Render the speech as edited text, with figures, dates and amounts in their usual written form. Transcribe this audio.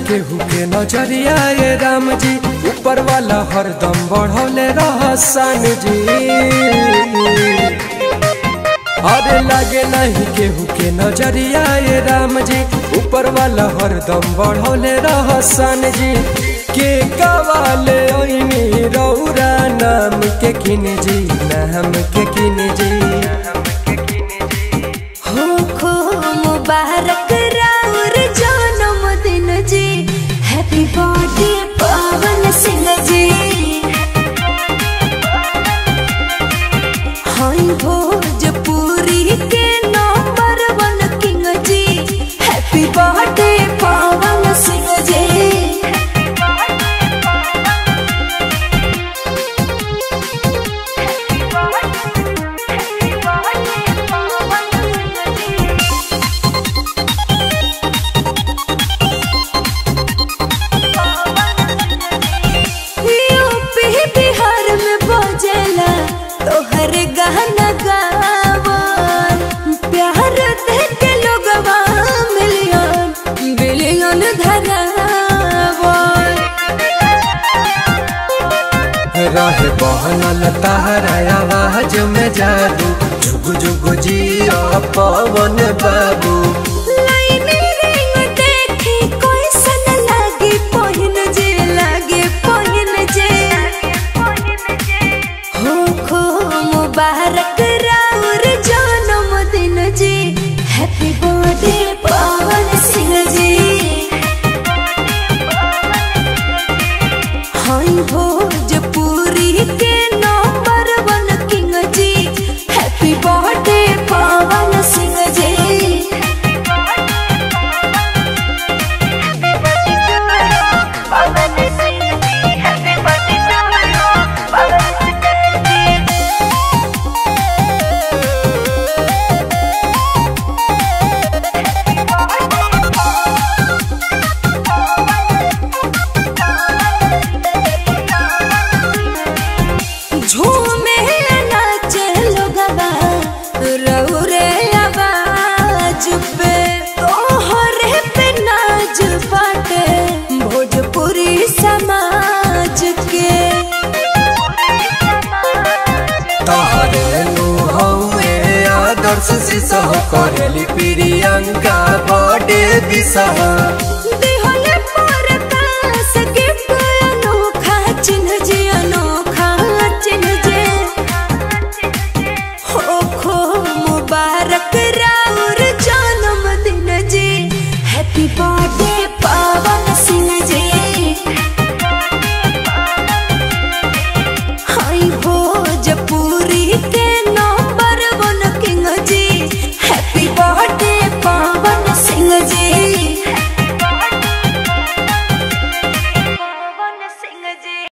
केहू के नजरिया ये राम जी, ऊपर वाला हरदम बढ़ौले रहसान जी। अरे लागे नहीं केहू के नजरिया ये राम जी, ऊपर वाला हरदम बढ़ौले रहसान जी। के कवाले ओइनी रौरा नाम के किन जी, नाम के किन जी। हो खो मुबारक राउर जन्मदिन जी, हैप्पी बर्थडे पवन सिंह जी। हाय भोजपुरी के नंबर 1 किंग जी, हैप्पी बर्थडे पवन सिंह जी। रहे बहनल तहरा आवाज में जादू, जुग जुग जिया पवन बाबू। देखी कोई सन लागे पहिन जे, लागे पहिन जे। हो खो मुबारक राउर जन्मदिन जी, हैप्पी बर्थडे पवन सिंह जी। हाय भोजपुरी के नंबर 1 किंग जी, हैप्पी बर्थडे पवन सिंह जी। समाज के आदर्श से सह करेली प्रियंका बर्थडे विसह।